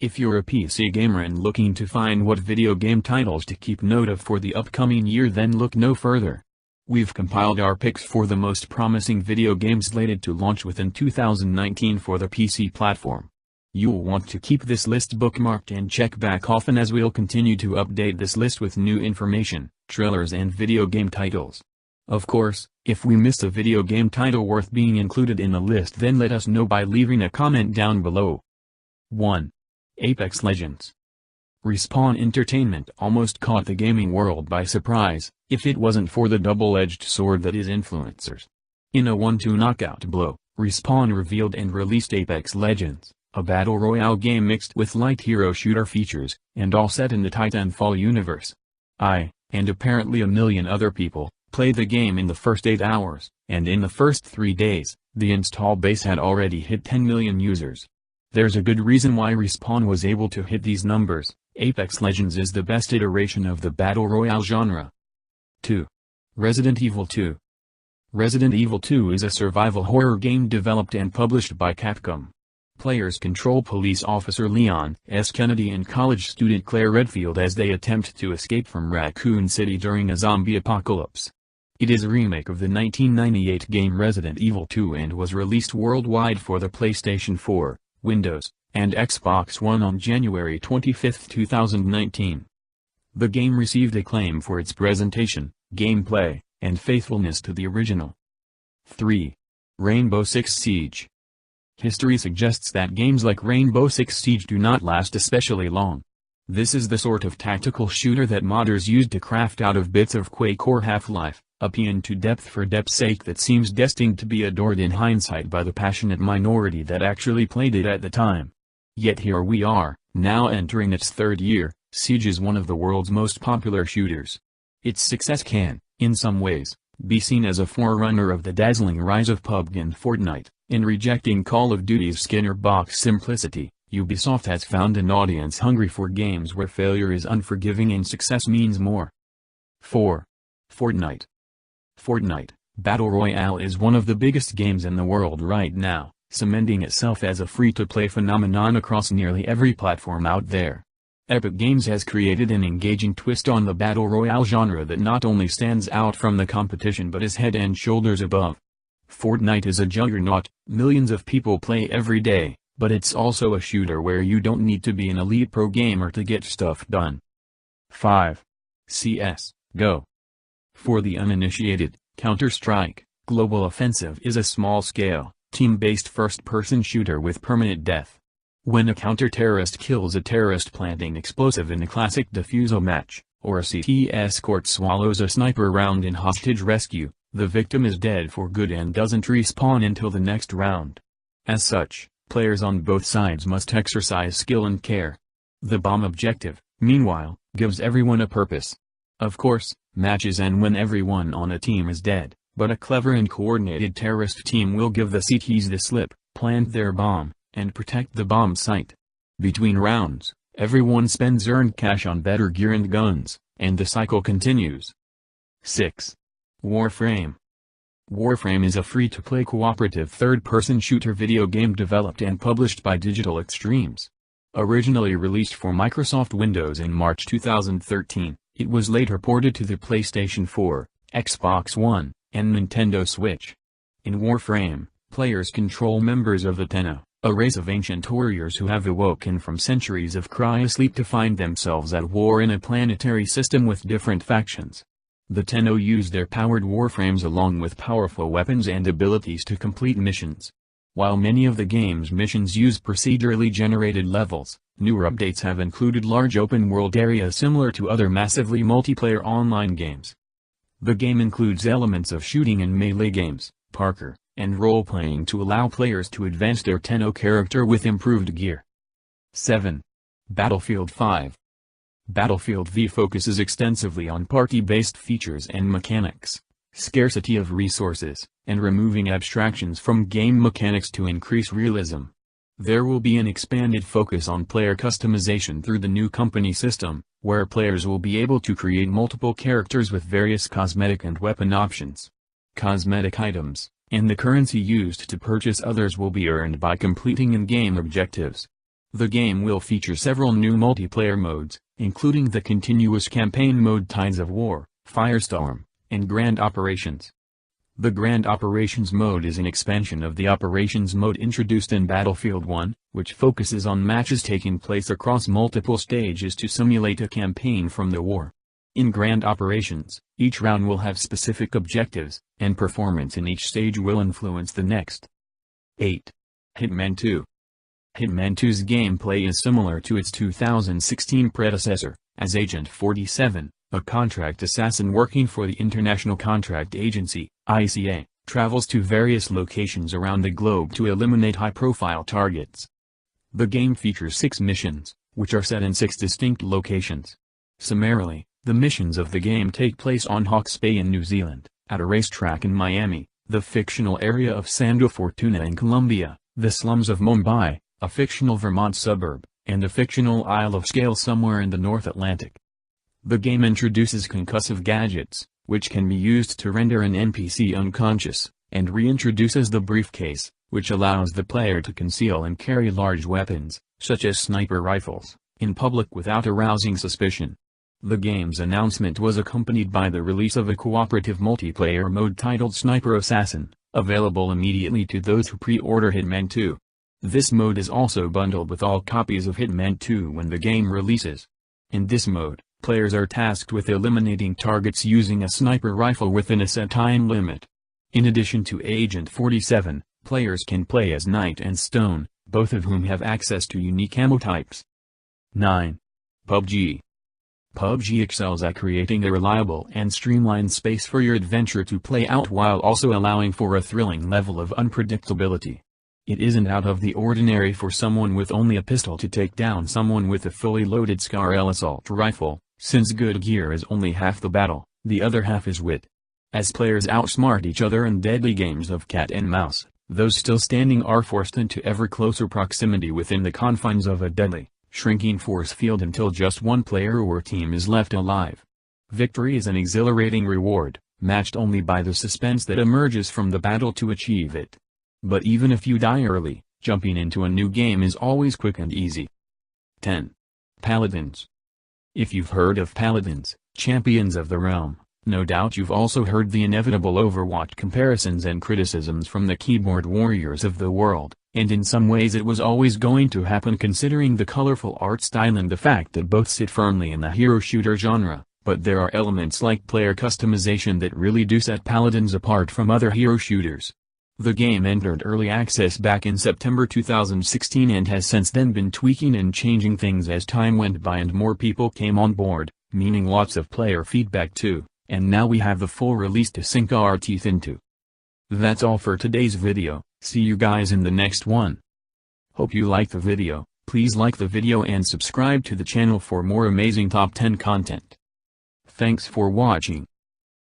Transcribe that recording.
If you're a PC gamer and looking to find what video game titles to keep note of for the upcoming year, then look no further. We've compiled our picks for the most promising video games slated to launch within 2019 for the PC platform. You'll want to keep this list bookmarked and check back often, as we'll continue to update this list with new information, trailers and video game titles. Of course, if we miss a video game title worth being included in the list, then let us know by leaving a comment down below. 1. Apex Legends. Respawn Entertainment almost caught the gaming world by surprise, if it wasn't for the double-edged sword that is influencers. In a 1-2 knockout blow, Respawn revealed and released Apex Legends, a battle royale game mixed with light hero shooter features, and all set in the Titanfall universe. And apparently a million other people, played the game in the first 8 hours, and in the first 3 days, the install base had already hit 10 million users. There's a good reason why Respawn was able to hit these numbers. Apex Legends is the best iteration of the battle royale genre. 2. Resident Evil 2. Resident Evil 2 is a survival horror game developed and published by Capcom. Players control police officer Leon S. Kennedy and college student Claire Redfield as they attempt to escape from Raccoon City during a zombie apocalypse. It is a remake of the 1998 game Resident Evil 2 and was released worldwide for the PlayStation 4, Windows, and Xbox One on January 25, 2019. The game received acclaim for its presentation, gameplay, and faithfulness to the original. 3. Rainbow Six Siege. History suggests that games like Rainbow Six Siege do not last especially long. This is the sort of tactical shooter that modders used to craft out of bits of Quake or Half-Life, a paean to depth for depth's sake that seems destined to be adored in hindsight by the passionate minority that actually played it at the time. Yet here we are, now entering its 3rd year. Siege is one of the world's most popular shooters. Its success can, in some ways, be seen as a forerunner of the dazzling rise of PUBG and Fortnite. In rejecting Call of Duty's Skinner box simplicity, Ubisoft has found an audience hungry for games where failure is unforgiving and success means more. 4. Fortnite. Fortnite, Battle Royale is one of the biggest games in the world right now, cementing itself as a free-to-play phenomenon across nearly every platform out there. Epic Games has created an engaging twist on the Battle Royale genre that not only stands out from the competition but is head and shoulders above. Fortnite is a juggernaut, millions of people play every day, but it's also a shooter where you don't need to be an elite pro gamer to get stuff done. 5. CS:GO. For the uninitiated, Counter-Strike: Global Offensive is a small-scale, team-based first-person shooter with permanent death. When a counter-terrorist kills a terrorist planting explosive in a classic defusal match, or a CT escort swallows a sniper round in hostage rescue, the victim is dead for good and doesn't respawn until the next round. As such, players on both sides must exercise skill and care. The bomb objective, meanwhile, gives everyone a purpose. Of course, matches end when everyone on a team is dead, but a clever and coordinated terrorist team will give the CTs the slip, plant their bomb, and protect the bomb site. Between rounds, everyone spends earned cash on better gear and guns, and the cycle continues. 6. Warframe. Warframe is a free-to-play cooperative third-person shooter video game developed and published by Digital Extremes. Originally released for Microsoft Windows in March 2013, it was later ported to the PlayStation 4, Xbox One, and Nintendo Switch. In Warframe, players control members of the Tenno, a race of ancient warriors who have awoken from centuries of cryosleep to find themselves at war in a planetary system with different factions. The Tenno use their powered warframes along with powerful weapons and abilities to complete missions. While many of the game's missions use procedurally generated levels, newer updates have included large open-world areas similar to other massively multiplayer online games. The game includes elements of shooting and melee games, parkour, and role-playing to allow players to advance their Tenno character with improved gear. 7. Battlefield 5. Battlefield V focuses extensively on party-based features and mechanics, scarcity of resources, and removing abstractions from game mechanics to increase realism. There will be an expanded focus on player customization through the new company system, where players will be able to create multiple characters with various cosmetic and weapon options. Cosmetic items, and the currency used to purchase others will be earned by completing in-game objectives. The game will feature several new multiplayer modes, including the continuous campaign mode Tides of War, Firestorm, and Grand Operations. The Grand Operations mode is an expansion of the Operations mode introduced in Battlefield 1, which focuses on matches taking place across multiple stages to simulate a campaign from the war. In Grand Operations, each round will have specific objectives, and performance in each stage will influence the next. 8. Hitman 2. Hitman 2's gameplay is similar to its 2016 predecessor, as Agent 47, a contract assassin working for the International Contract Agency, ICA, travels to various locations around the globe to eliminate high-profile targets. The game features 6 missions, which are set in 6 distinct locations. Summarily, the missions of the game take place on Hawke's Bay in New Zealand, at a racetrack in Miami, the fictional area of Santa Fortuna in Colombia, the slums of Mumbai, a fictional Vermont suburb, and a fictional Isle of Skye somewhere in the North Atlantic. The game introduces concussive gadgets, which can be used to render an NPC unconscious, and reintroduces the briefcase, which allows the player to conceal and carry large weapons, such as sniper rifles, in public without arousing suspicion. The game's announcement was accompanied by the release of a cooperative multiplayer mode titled Sniper Assassin, available immediately to those who pre-order Hitman 2. This mode is also bundled with all copies of Hitman 2 when the game releases. In this mode, players are tasked with eliminating targets using a sniper rifle within a set time limit. In addition to Agent 47, players can play as Knight and Stone, both of whom have access to unique ammo types. 9. PUBG. PUBG excels at creating a reliable and streamlined space for your adventure to play out while also allowing for a thrilling level of unpredictability. It isn't out of the ordinary for someone with only a pistol to take down someone with a fully loaded SCAR-L assault rifle, since good gear is only half the battle, the other half is wit. As players outsmart each other in deadly games of cat and mouse, those still standing are forced into ever closer proximity within the confines of a deadly, shrinking force field until just one player or team is left alive. Victory is an exhilarating reward, matched only by the suspense that emerges from the battle to achieve it. But even if you die early, jumping into a new game is always quick and easy. 10. Paladins. If you've heard of Paladins, champions of the realm, no doubt you've also heard the inevitable Overwatch comparisons and criticisms from the keyboard warriors of the world, and in some ways it was always going to happen considering the colorful art style and the fact that both sit firmly in the hero shooter genre, but there are elements like player customization that really do set Paladins apart from other hero shooters. The game entered early access back in September 2016 and has since then been tweaking and changing things as time went by and more people came on board, meaning lots of player feedback too, and now we have the full release to sink our teeth into. That's all for today's video, see you guys in the next one. Hope you liked the video, please like the video and subscribe to the channel for more amazing top 10 content. Thanks for watching.